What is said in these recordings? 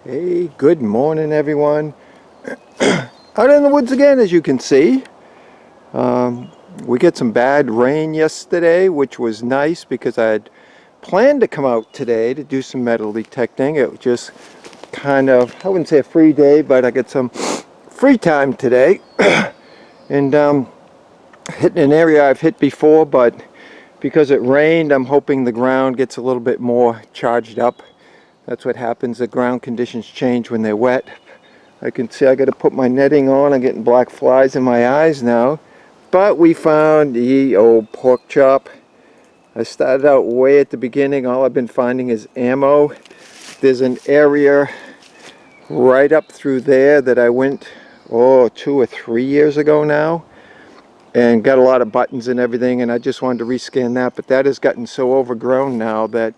Hey, good morning everyone. Out in the woods again, as you can see. We get some bad rain yesterday, which was nice because I had planned to come out today to do some metal detecting. It was just kind of, I wouldn't say a free day, but I got some free time today. And hitting an area I've hit before, but because it rained, I'm hoping the ground gets a little bit more charged up. That's what happens. The ground conditions change when they're wet. I can see I got to put my netting on. I'm getting black flies in my eyes now. But we found the old pork chop. I started out way at the beginning. All I've been finding is ammo. There's an area right up through there that I went 2 or 3 years ago now, and got a lot of buttons and everything, and I just wanted to rescan that, but that has gotten so overgrown now that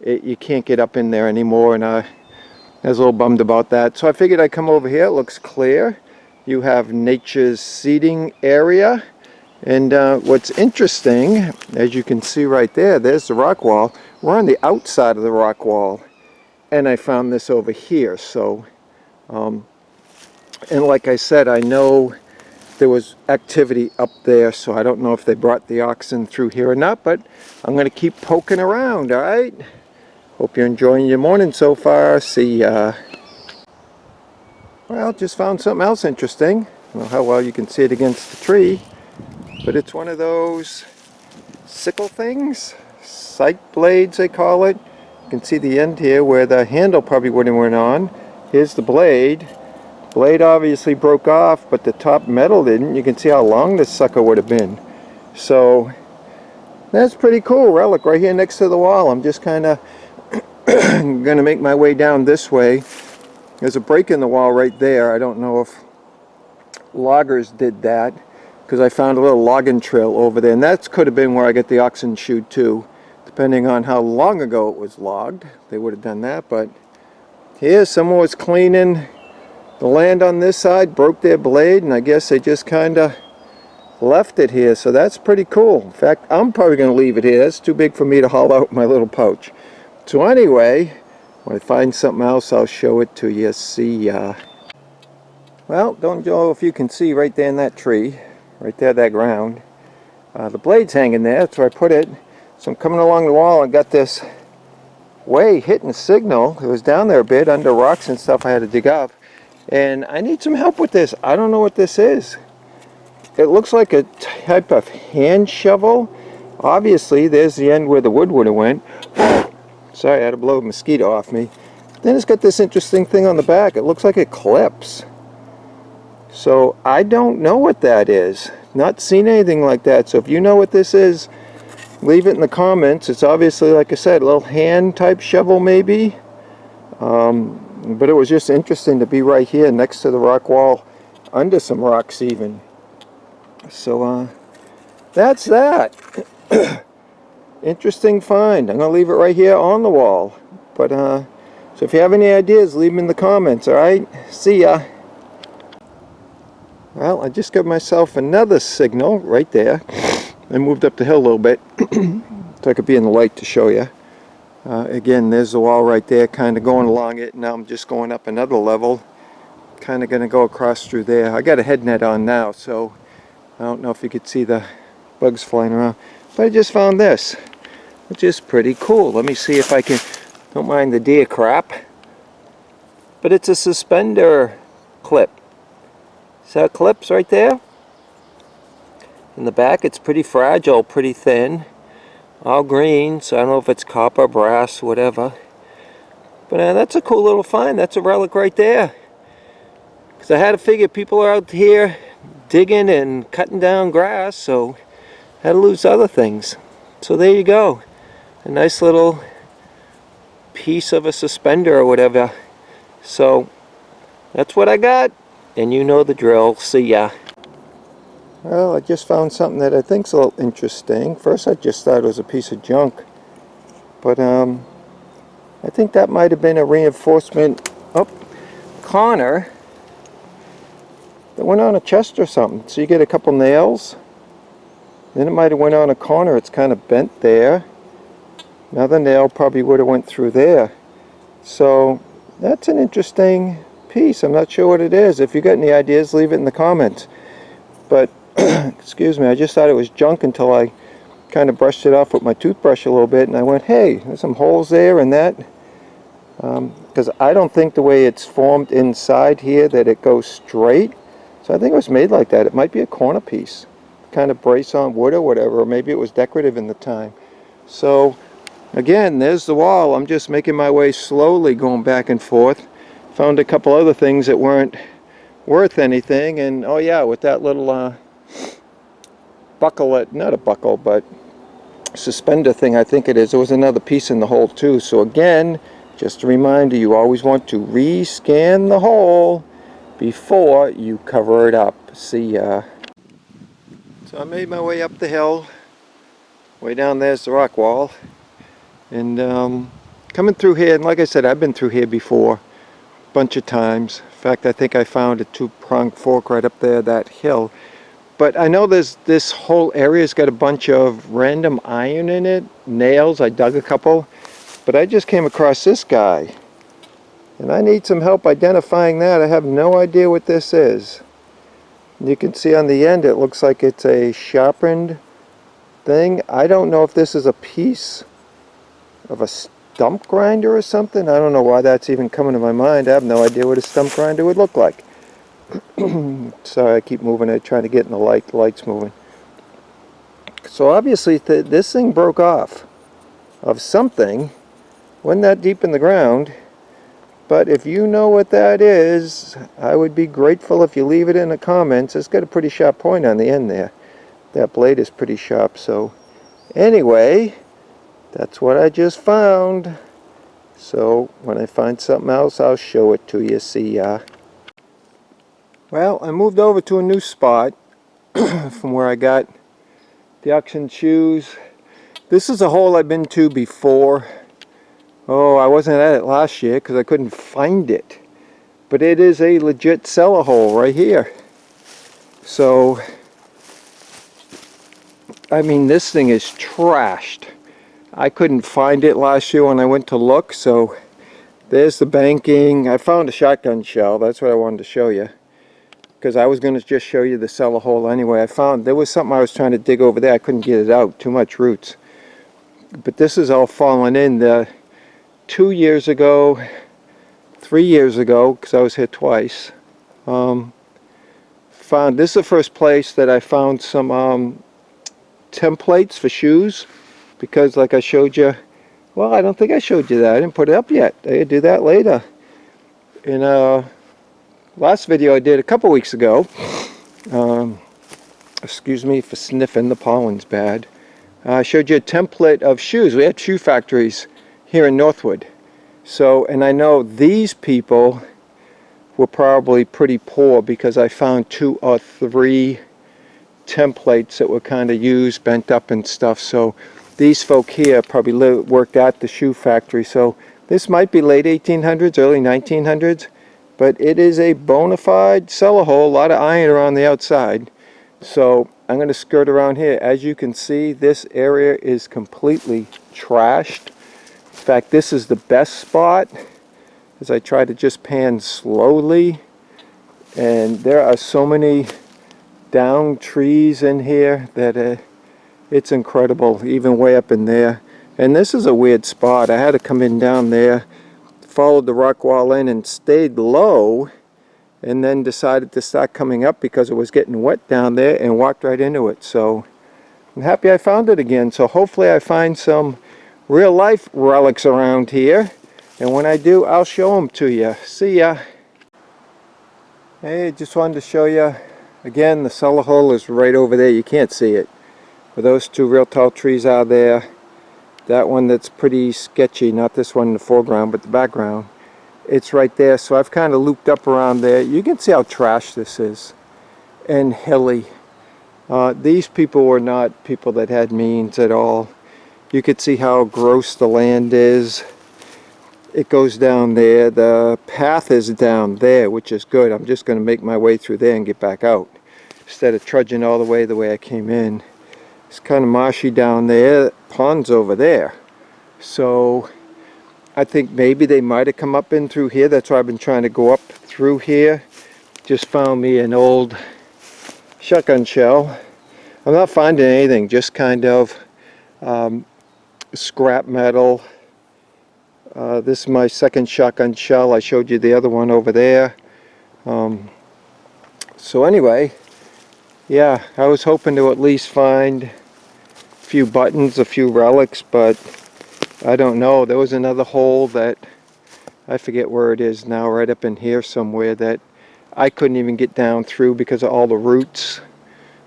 you can't get up in there anymore, and I was a little bummed about that. So I figured I'd come over here. It looks clear. You have nature's seating area, and what's interesting, as you can see right there, there's the rock wall. We're on the outside of the rock wall, and I found this over here. So and like I said, I know there was activity up there, so I don't know if they brought the oxen through here or not, but I'm going to keep poking around. All right, hope you're enjoying your morning so far. See ya. Well, just found something else interesting. I don't know how well you can see it against the tree, but it's one of those sickle things, sight blades they call it. You can see the end here where the handle probably would have went on. Here's the blade. Blade obviously broke off, but the top metal didn't. You can see how long this sucker would have been. So that's pretty cool. Relic right here next to the wall. I'm just kind of going to make my way down this way. There's a break in the wall right there. I don't know if loggers did that, because I found a little logging trail over there, and that could have been where I get the oxen chewed too, depending on how long ago it was logged. They would have done that. But here someone was cleaning the land on this side, broke their blade, and I guess they just kind of left it here. So that's pretty cool. In fact, I'm probably going to leave it here. That's too big for me to haul out my little pouch. So anyway, when I find something else, I'll show it to you. See ya. Well, don't know if you can see right there in that tree, right there, that ground. The blade's hanging there. That's where I put it. So I'm coming along the wall and got this way hitting signal. It was down there a bit under rocks and stuff I had to dig up. And I need some help with this. I don't know what this is. It looks like a type of hand shovel. Obviously, there's the end where the wood would have went. Sorry, I had to blow a mosquito off me. Then it's got this interesting thing on the back. It looks like it clips. So I don't know what that is. Not seen anything like that. So if you know what this is, leave it in the comments. It's obviously, like I said, a little hand type shovel maybe. But it was just interesting to be right here next to the rock wall, under some rocks even. So that's that. Interesting find. I'm going to leave it right here on the wall. But so if you have any ideas, leave them in the comments. Alright, see ya. Well, I just got myself another signal right there. I moved up the hill a little bit so I could be in the light to show you. Again, there's the wall right there, kind of going along it. Now I'm just going up another level, kind of going to go across through there. I got a head net on now, so I don't know if you could see the bugs flying around. But I just found this, which is pretty cool. Let me see if I can, don't mind the deer crap. But it's a suspender clip. See how it clips right there? In the back, it's pretty fragile, pretty thin. All green, so I don't know if it's copper, brass, whatever. But that's a cool little find. That's a relic right there. Because I had to figure people are out here digging and cutting down grass, so I had to lose other things. So there you go. A nice little piece of a suspender or whatever. So that's what I got. And you know the drill. See ya. Well, I just found something that I think's a little interesting. First I just thought it was a piece of junk. But I think that might have been a reinforcement corner that went on a chest or something. So you get a couple nails. Then it might have went on a corner. It's kind of bent there. Another nail probably would have went through there. So that's an interesting piece. I'm not sure what it is. If you got any ideas, leave it in the comments. But excuse me, I just thought it was junk until I kind of brushed it off with my toothbrush a little bit, and I went, hey, there's some holes there and that. Because I don't think the way it's formed inside here that it goes straight. So I think it was made like that. It might be a corner piece, kind of brace on wood or whatever, or maybe it was decorative in the time. So again, there's the wall. I'm just making my way slowly going back and forth. Found a couple other things that weren't worth anything, and oh yeah, with that little buckle, not a buckle, but suspender thing, I think it is, there was another piece in the hole too. So again, just a reminder, you always want to re-scan the hole before you cover it up. See ya. So I made my way up the hill. Way down there's the rock wall. And coming through here, and like I said, I've been through here before a bunch of times. In fact, I think I found a two-pronged fork right up there, that hill. But I know this whole area's got a bunch of random iron in it, nails. I dug a couple. But I just came across this guy, and I need some help identifying that. I have no idea what this is. You can see on the end it looks like it's a sharpened thing. I don't know if this is a piece of a stump grinder or something. I don't know why that's even coming to my mind. I have no idea what a stump grinder would look like. Sorry, I keep moving it, trying to get in the light. The light's moving. So obviously this thing broke off of something. Wasn't that deep in the ground, but if you know what that is, I would be grateful if you leave it in the comments. It's got a pretty sharp point on the end there. That blade is pretty sharp. So anyway, that's what I just found. So when I find something else, I'll show it to you. See ya. Well, I moved over to a new spot from where I got the auction shoes. This is a hole I've been to before. Oh, I wasn't at it last year because I couldn't find it. But it is a legit cellar hole right here. So, I mean, this thing is trashed. I couldn't find it last year when I went to look. So, there's the banking. I found a shotgun shell. That's what I wanted to show you. Because I was going to just show you the cellar hole anyway. I found there was something I was trying to dig over there. I couldn't get it out. Too much roots. But this is all fallen in. 2 years ago, 3 years ago, because I was here twice, found this is the first place that I found some templates for shoes, because like I showed you, well, I don't think I showed you that. I didn't put it up yet. I could do that later. In last video I did a couple weeks ago, excuse me for sniffing, the pollen's bad. I showed you a template of shoes. We had shoe factories here in Northwood. So, and I know these people were probably pretty poor because I found 2 or 3 templates that were kind of used, bent up and stuff. So these folk here probably worked at the shoe factory. So this might be late 1800s, early 1900s, but it is a bona fide cellar hole, a lot of iron around the outside. So I'm going to skirt around here. As you can see, this area is completely trashed. In fact, this is the best spot as I try to just pan slowly. And there are so many down trees in here that it's incredible, even way up in there. And this is a weird spot. I had to come in down there, followed the rock wall in and stayed low, and then decided to start coming up because it was getting wet down there, and walked right into it. So I'm happy I found it again. So hopefully I find some real life relics around here, and when I do, I'll show them to you. See ya. Hey, just wanted to show you again, the cellar hole is right over there. You can't see it, but those 2 real tall trees are there. That one that's pretty sketchy, not this one in the foreground, but the background, it's right there. So I've kind of looped up around there. You can see how trash this is and hilly. These people were not people that had means at all. You could see how gross the land is. It goes down there. The path is down there, which is good. I'm just going to make my way through there and get back out instead of trudging all the way I came in. It's kind of marshy down there. Pond's over there. So I think maybe they might have come up in through here. That's why I've been trying to go up through here. Just found me an old shotgun shell. I'm not finding anything, just kind of scrap metal. This is my second shotgun shell. I showed you the other one over there. So anyway, yeah, I was hoping to at least find a few buttons, a few relics, but I don't know. There was another hole that I forget where it is now, right up in here somewhere, that I couldn't even get down through because of all the roots.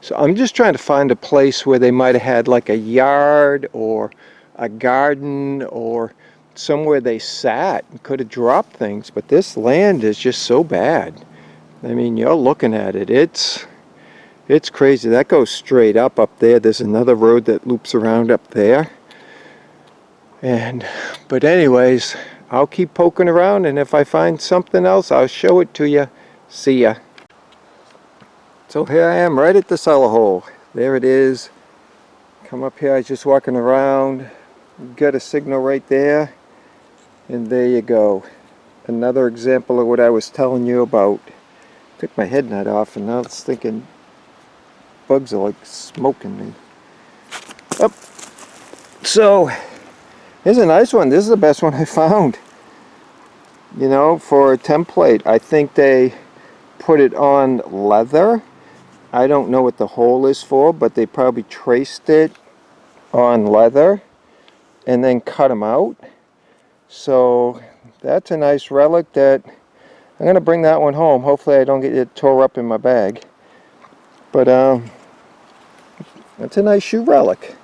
So I'm just trying to find a place where they might have had like a yard or a garden or somewhere they sat and could have dropped things. But this land is just so bad. I mean, you're looking at it. It's crazy. That goes straight up there. There's another road that loops around up there. But anyways, I'll keep poking around, and if I find something else, I'll show it to you. See ya. So here I am right at the cellar hole. There it is. Come up here, I was just walking around. Got a signal right there. And there you go. Another example of what I was telling you about. Took my head nut off and now it's thinking bugs are like smoking me. Up. So here's a nice one. This is the best one I found. You know, for a template. I think they put it on leather. I don't know what the hole is for, but they probably traced it on leather and then cut them out. So that's a nice relic that I'm going to bring that one home. Hopefully I don't get it tore up in my bag. But that's a nice shoe relic.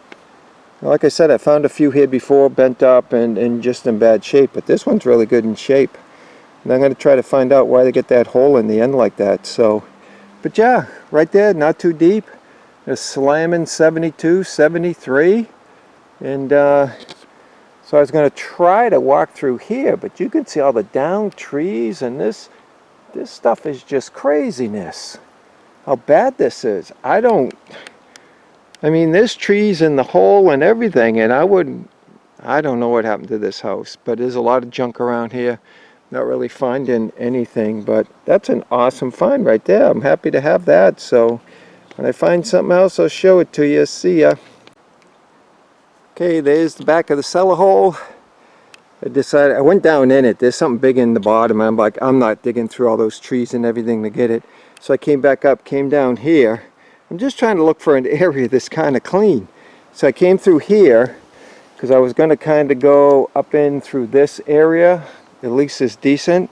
Like I said, I found a few here before, bent up and just in bad shape. But this one's really good in shape. And I'm going to try to find out why they get that hole in the end like that. So, but yeah, right there, not too deep. Just slamming 72, 73. And so I was going to try to walk through here, but you can see all the down trees, and this stuff is just craziness. How bad this is. I mean, there's trees in the hole and everything, and I don't know what happened to this house, but there's a lot of junk around here. Not really finding anything, but that's an awesome find right there. I'm happy to have that. So when I find something else, I'll show it to you. See ya. Okay, there's the back of the cellar hole. I went down in it. There's something big in the bottom. I'm like, I'm not digging through all those trees and everything to get it. So I came back up, came down here. I'm just trying to look for an area that's kind of clean. So I came through here because I was going to kind of go up in through this area. At least it's decent.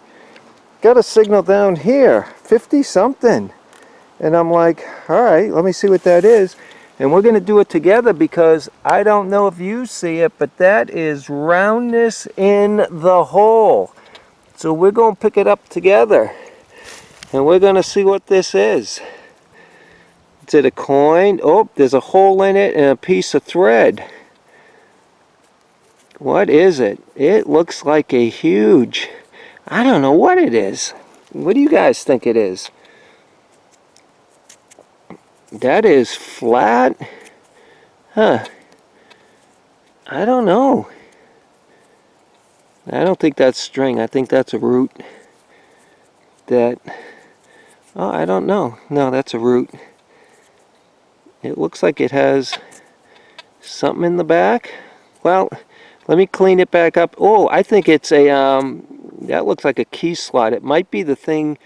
Got a signal down here, 50 something. And I'm like, all right, let me see what that is. And we're going to do it together because I don't know if you see it, but that is roundness in the hole. So we're going to pick it up together. And we're going to see what this is. Is it a coin? Oh, there's a hole in it and a piece of thread. What is it? It looks like a huge... I don't know what it is. What do you guys think it is? That is flat. Huh. I don't know. I don't think that's string. I think that's a root. Oh, I don't know. No, that's a root. It looks like it has something in the back. Well, let me clean it back up. Oh, I think it's a, that looks like a key slot. It might be the thing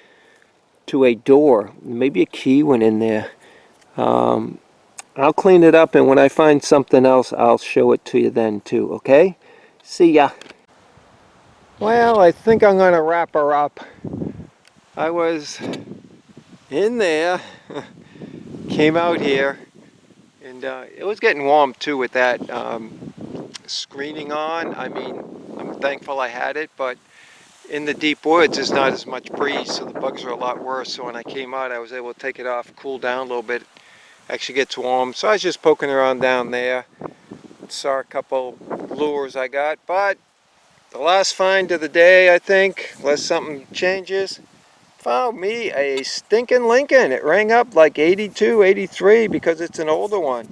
to a door. Maybe a key went in there. I'll clean it up, and when I find something else, I'll show it to you then too, okay? See ya. Well, I think I'm going to wrap her up. I was in there, came out here, and it was getting warm too with that screening on. I mean, I'm thankful I had it, but in the deep woods there's not as much breeze, so the bugs are a lot worse. So when I came out, I was able to take it off, cool down a little bit. Actually gets warm, so I was just poking around down there. Saw a couple lures I got, but the last find of the day, I think, unless something changes, found me a stinking Lincoln. It rang up like 82, 83 because it's an older one.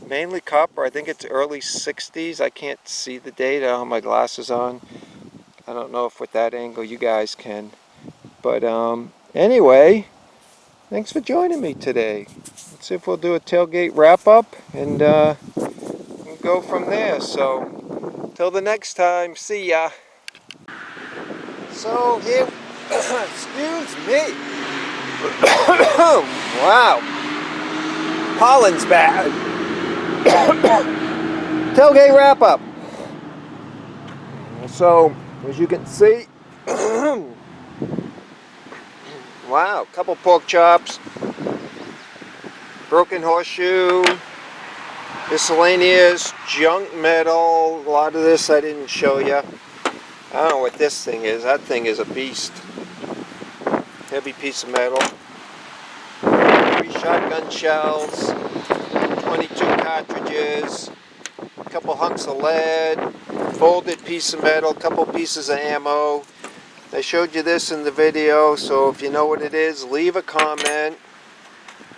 Mainly copper. I think it's early 60s. I can't see the date. I don't have my glasses on. I don't know if with that angle you guys can. But anyway, thanks for joining me today. Let's see if we'll do a tailgate wrap-up and we'll go from there. So, till the next time, see ya. So here, excuse me. Wow, pollen's bad. Tailgate wrap-up. So, as you can see, wow, couple pork chops, broken horseshoe, miscellaneous junk metal. A lot of this I didn't show you. I don't know what this thing is. That thing is a beast. Heavy piece of metal. 3 shotgun shells, 22 cartridges, a couple hunks of lead, folded piece of metal, couple pieces of ammo. I showed you this in the video, so if you know what it is, leave a comment.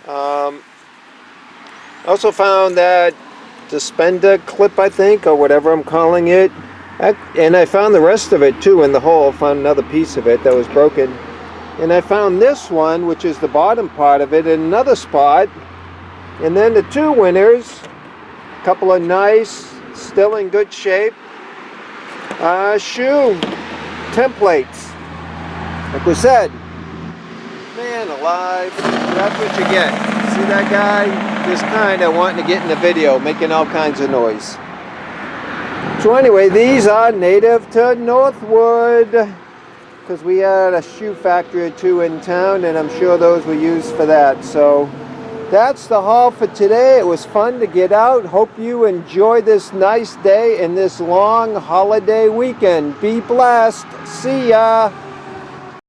I also found that suspender clip, I think, or whatever I'm calling it. And I found the rest of it too in the hole. Found another piece of it that was broken. And I found this one, which is the bottom part of it, in another spot. And then the 2 winners, a couple of nice, still in good shape, shoe templates. Like we said, man alive, that's what you get. See that guy? Just kind of wanting to get in the video, making all kinds of noise. So anyway, these are native to Northwood, because we had a shoe factory or 2 in town, and I'm sure those were used for that. So that's the haul for today. It was fun to get out. Hope you enjoy this nice day and this long holiday weekend. Be blessed. See ya.